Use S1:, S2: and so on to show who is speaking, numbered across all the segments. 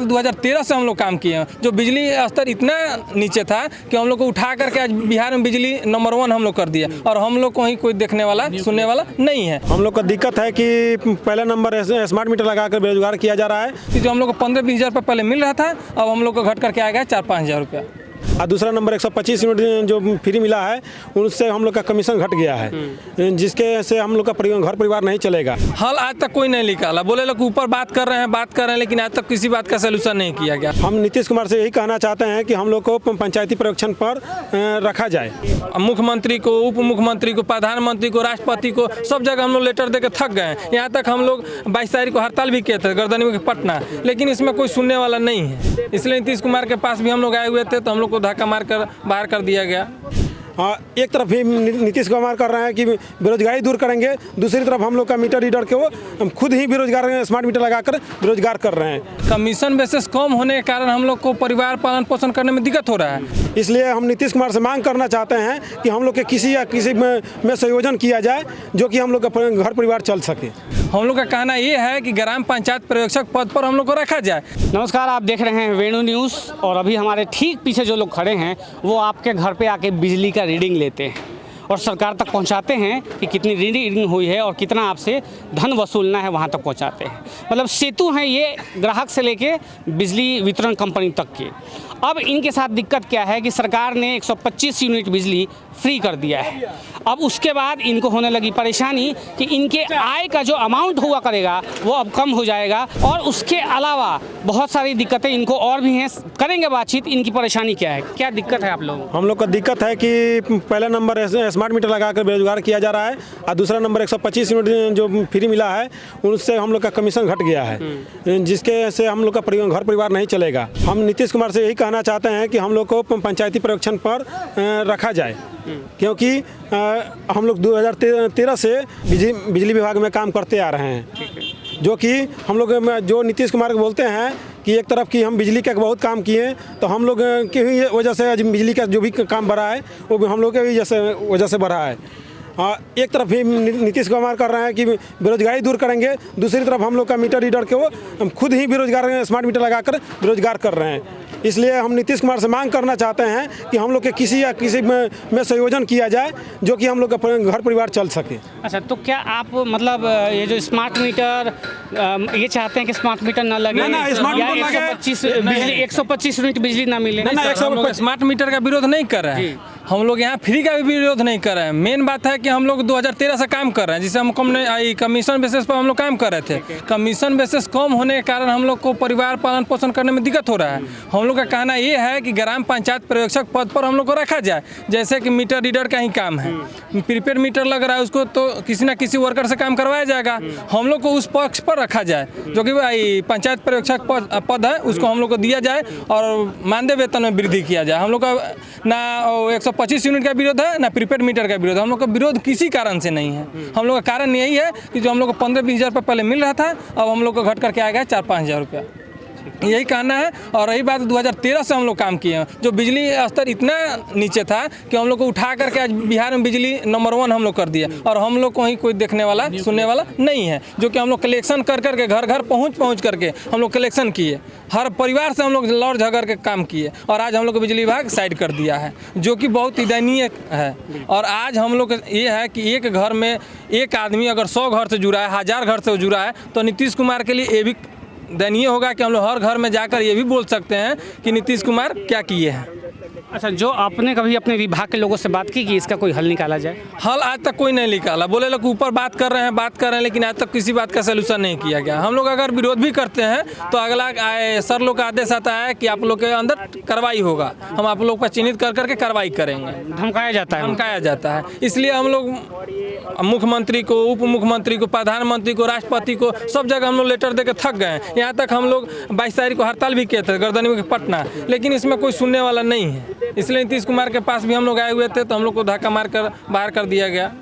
S1: 2013 से हम लोग काम किए हैं। जो बिजली स्तर इतना नीचे था कि हम लोग को उठा करके आज बिहार में बिजली नंबर 1 हम लोग कर दिया, और हम लोग को ही कोई देखने वाला सुनने वाला नहीं है।
S2: हम लोग का दिक्कत है कि पहला नंबर स्मार्ट मीटर लगाकर बेरोजगार किया जा रहा है
S1: कि जो हम लोग को 15-20 हज़ार रुपये पहले मिल रहा था, अब हम लोग को घट करके आ गया 4-5 हज़ार रुपया।
S2: और दूसरा नंबर 125 यूनिट जो फ्री मिला है उससे हम लोग का कमीशन घट गया है, जिसके से हम लोग का घर परिवार नहीं चलेगा।
S1: हल आज तक कोई नहीं निकाला, बोले लोग ऊपर बात कर रहे हैं, लेकिन आज तक किसी बात का सलूशन नहीं किया गया।
S2: हम नीतीश कुमार से यही कहना चाहते हैं कि हम लोग को पंचायती पर्यवेक्षण पर रखा जाए।
S1: मुख्यमंत्री को, उप मुख्यमंत्री को, प्रधानमंत्री को, राष्ट्रपति को, सब जगह हम लोग लेटर देकर थक गए। यहाँ तक हम लोग 22 तारीख को हड़ताल भी किए थे गर्दनी में पटना, लेकिन इसमें कोई सुनने वाला नहीं है। इसलिए नीतीश कुमार के पास भी हम लोग आए हुए थे, तो हम लोग को धक्का मार कर बाहर कर दिया गया।
S2: एक तरफ ही नीतीश कुमार कर रहे हैं कि बेरोजगारी दूर करेंगे, दूसरी तरफ हम लोग का मीटर रीडर के वो हम खुद ही बेरोजगार स्मार्ट मीटर लगाकर बेरोजगार कर रहे हैं।
S1: कमीशन बेसिस कम होने के कारण हम लोग को परिवार पालन पोषण करने में दिक्कत हो रहा है।
S2: इसलिए हम नीतीश कुमार से मांग करना चाहते हैं कि हम लोग के किसी में संयोजन किया जाए जो कि हम लोग का घर परिवार चल सके।
S1: हम लोग का कहना ये है कि ग्राम पंचायत पर्यवेक्षक पद पर हम लोग को रखा जाए।
S3: नमस्कार, आप देख रहे हैं वेणु न्यूज़, और अभी हमारे ठीक पीछे जो लोग खड़े हैं वो आपके घर पे आके बिजली का रीडिंग लेते हैं और सरकार तक पहुंचाते हैं कि कितनी रीडिंग हुई है और कितना आपसे धन वसूलना है, वहां तक पहुंचाते हैं। मतलब सेतु हैं ये ग्राहक से लेके बिजली वितरण कंपनी तक के। अब इनके साथ दिक्कत क्या है कि सरकार ने 125 यूनिट बिजली फ्री कर दिया है। अब उसके बाद इनको होने लगी परेशानी कि इनके आय का जो अमाउंट हुआ करेगा वो अब कम हो जाएगा, और उसके अलावा बहुत सारी दिक्कतें इनको और भी हैं। करेंगे बातचीत, इनकी परेशानी क्या है, क्या दिक्कत है आप लोगों को?
S2: हम लोग का दिक्कत है कि पहला नंबर स्मार्ट मीटर लगाकर बेरोजगार किया जा रहा है, और दूसरा नंबर 125 यूनिट जो फ्री मिला है उससे हम लोग का कमीशन घट गया है, जिसके से हम लोग का घर परिवार नहीं चलेगा। हम नीतीश कुमार से यही कहना चाहते हैं कि हम लोग को पंचायती पर्यवेक्षण पर रखा जाए, क्योंकि हम लोग 2013 से बिजली विभाग में काम करते आ रहे हैं, जो कि हम लोग जो नीतीश कुमार को बोलते हैं कि एक तरफ की हम बिजली का बहुत काम किए, तो हम लोग की ही वजह से आज बिजली का जो भी काम बढ़ा है वो भी हम लोग के वजह से बढ़ा है। एक तरफ ही नीतीश कुमार कर रहे हैं कि बेरोजगारी दूर करेंगे, दूसरी तरफ हम लोग का मीटर रीडर के वो हम खुद ही बेरोजगार स्मार्ट मीटर लगाकर बेरोजगार कर रहे हैं। इसलिए हम नीतीश कुमार से मांग करना चाहते हैं कि हम लोग के किसी में संयोजन किया जाए जो कि हम लोग का घर परिवार चल सके।
S3: अच्छा, तो क्या आप मतलब ये जो स्मार्ट मीटर ये चाहते हैं कि स्मार्ट मीटर ना लगे,
S2: ना, स्मार्ट
S3: या
S2: मीटर लगे,
S3: 125 यूनिट बिजली ना मिले?
S1: हम लोग स्मार्ट मीटर का विरोध नहीं कर रहे हैं, हम लोग यहाँ फ्री का भी विरोध नहीं कर रहे हैं। मेन बात है कि हम लोग 2013 से काम कर रहे हैं, जिससे हम कमीशन बेसिस पर हम लोग काम कर रहे थे। कमीशन बेसिस कम होने के कारण हम लोग को परिवार पालन पोषण करने में दिक्कत हो रहा है। हम लोग का कहना ये है कि ग्राम पंचायत पर्यवेक्षक पद पर हम लोग को रखा जाए। जैसे कि मीटर रीडर का ही काम है, प्रीपेड मीटर लग रहा है, उसको तो किसी ना किसी वर्कर से काम करवाया जाएगा। हम लोग को उस पक्ष पर रखा जाए, जो कि पंचायत पर्यवेक्षक पद है उसको हम लोग को दिया जाए और मानदेय वेतन में वृद्धि किया जाए। हम लोग का ना 125 यूनिट का विरोध है, ना प्रीपेड मीटर का विरोध है। हम लोग का विरोध किसी कारण से नहीं है। हम लोग का कारण यही है कि जो हम लोग को 15-20 हज़ार रुपये पहले मिल रहा था, अब हम लोग को घट करके आ गया 4-5 हज़ार रुपया। यही कहना है। और रही बात 2013 से हम लोग काम किए हैं। जो बिजली स्तर इतना नीचे था कि हम लोग को उठा करके आज बिहार में बिजली नंबर 1 हम लोग कर दिया, और हम लोग को ही कोई देखने वाला सुनने वाला नहीं है। जो कि हम लोग कलेक्शन कर करके घर घर पहुँच करके हम लोग कलेक्शन किए, हर परिवार से हम लोग लड़ झगड़ के काम किए, और आज हम लोग को बिजली विभाग साइड कर दिया है, जो कि बहुत ही दयनीय है। और आज हम लोग ये है कि एक घर में एक आदमी अगर 100 घर से जुड़ा है, 1000 घर से जुड़ा है, तो नीतीश कुमार के लिए ये भी दयनीय होगा कि हम लोग हर घर में जाकर ये भी बोल सकते हैं कि नीतीश कुमार क्या किए हैं।
S3: अच्छा, जो आपने कभी अपने विभाग के लोगों से बात की कि इसका कोई हल निकाला जाए?
S1: हल आज तक कोई नहीं निकाला। बोले लोग ऊपर बात कर रहे हैं, लेकिन आज तक किसी बात का सलूशन नहीं किया गया। हम लोग अगर विरोध भी करते हैं तो अगला सर लोग का आदेश आता है कि आप लोग के अंदर कार्रवाई होगा, हम आप लोग पर चिन्हित कर करके कार्रवाई करेंगे।
S3: धमकाया जाता है।
S1: इसलिए हम लोग मुख्यमंत्री को, उप मुख्यमंत्री को, प्रधानमंत्री को, राष्ट्रपति को, सब जगह हम लोग लेटर देकर थक गए। यहाँ तक हम लोग 22 तारीख को हड़ताल भी किए थे गर्दनी में पटना, लेकिन इसमें कोई सुनने वाला नहीं है। इसलिए नीतीश कुमार के पास भी हम लोग आए हुए थे, तो हम लोग को धक्का मार कर बाहर कर दिया गया।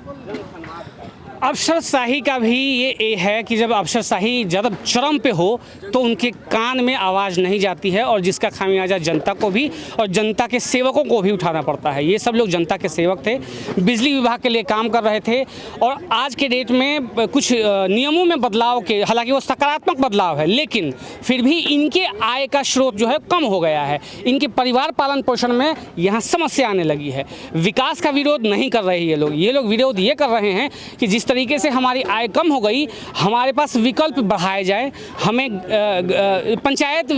S3: अफसरशाही का भी ये है कि जब अफसरशाही जब चरम पे हो तो उनके कान में आवाज़ नहीं जाती है, और जिसका खामियाजा जनता को भी और जनता के सेवकों को भी उठाना पड़ता है। ये सब लोग जनता के सेवक थे, बिजली विभाग के लिए काम कर रहे थे, और आज के डेट में कुछ नियमों में बदलाव के, हालांकि वो सकारात्मक बदलाव है, लेकिन फिर भी इनके आय का स्रोत जो है कम हो गया है। इनके परिवार पालन पोषण में यहाँ समस्या आने लगी है। विकास का विरोध नहीं कर रहे ये लोग विरोध ये कर रहे हैं कि जिस तरीके से हमारी आय कम हो गई, हमारे पास विकल्प बढ़ाए जाए, हमें पंचायत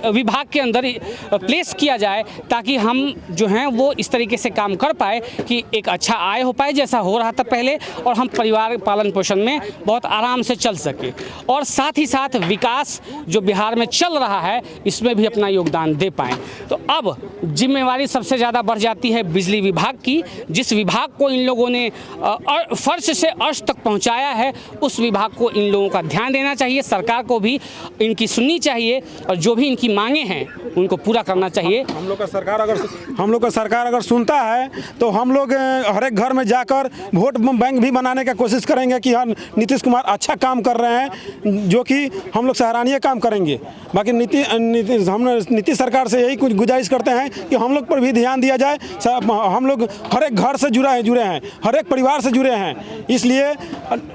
S3: विभाग के अंदर प्लेस किया जाए, ताकि हम जो हैं वो इस तरीके से काम कर पाए कि एक अच्छा आय हो पाए जैसा हो रहा था पहले, और हम परिवार पालन पोषण में बहुत आराम से चल सके, और साथ ही साथ विकास जो बिहार में चल रहा है इसमें भी अपना योगदान दे पाएँ। तो अब जिम्मेवारी सबसे ज़्यादा बढ़ जाती है बिजली विभाग की। जिस विभाग को इन लोगों ने फर्श से अर्श तक पहुंचाया है, उस विभाग को इन लोगों का ध्यान देना चाहिए। सरकार को भी इनकी सुननी चाहिए, और जो भी इनकी मांगे हैं उनको पूरा करना चाहिए।
S2: हम लोग का सरकार अगर सुनता है तो हम लोग हर एक घर में जाकर वोट बैंक भी बनाने का कोशिश करेंगे कि हाँ, नीतीश कुमार अच्छा काम कर रहे हैं, जो कि हम लोग सराहनीय काम करेंगे। बाकी नीतीश सरकार से यही कुछ गुजारिश करते हैं कि हम लोग पर भी ध्यान दिया जाए। हम लोग हर एक घर से जुड़े हैं, हर एक परिवार से जुड़े हैं, इसलिए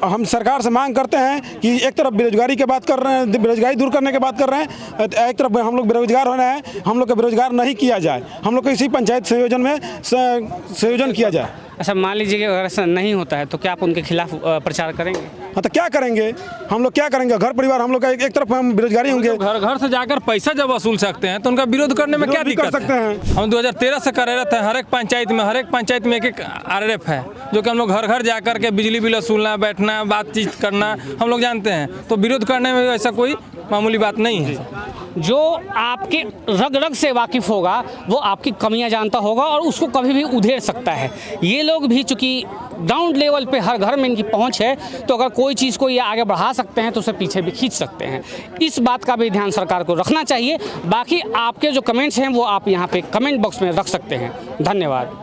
S2: हम सरकार से मांग करते हैं कि एक तरफ बेरोजगारी की बात कर रहे हैं, बेरोजगारी दूर करने की बात कर रहे हैं, एक तरफ हम लोग बेरोजगार हो रहे हैं, हम लोग को बेरोजगार नहीं किया जाए, हम लोग को इसी पंचायत संयोजन में संयोजन किया जाए।
S3: अच्छा, मान लीजिए कि अगर ऐसा नहीं होता है तो क्या आप उनके खिलाफ प्रचार करेंगे?
S2: हाँ, तो क्या करेंगे हम लोग, क्या करेंगे? घर परिवार हम लोग का एक तरफ हम बेरोजगारी होंगे।
S1: घर घर से जाकर पैसा जब वसूल सकते हैं तो उनका विरोध करने में क्या दिक्कत
S2: सकते हैं?
S1: हम 2013 से कार्यरत हैं। हर एक पंचायत में एक RRF है, जो कि हम लोग घर घर जाकर के बिजली बिल वसूलना, बैठना, बातचीत करना हम लोग जानते हैं। तो विरोध करने में ऐसा कोई मामूली बात नहीं है।
S3: जो आपके रग रग से वाकिफ़ होगा वो आपकी कमियां जानता होगा और उसको कभी भी उधेड़ सकता है। ये लोग भी चूँकि ग्राउंड लेवल पे हर घर में इनकी पहुंच है, तो अगर कोई चीज़ को ये आगे बढ़ा सकते हैं तो उसे पीछे भी खींच सकते हैं। इस बात का भी ध्यान सरकार को रखना चाहिए। बाकी आपके जो कमेंट्स हैं वो आप यहाँ पे कमेंट बॉक्स में रख सकते हैं। धन्यवाद।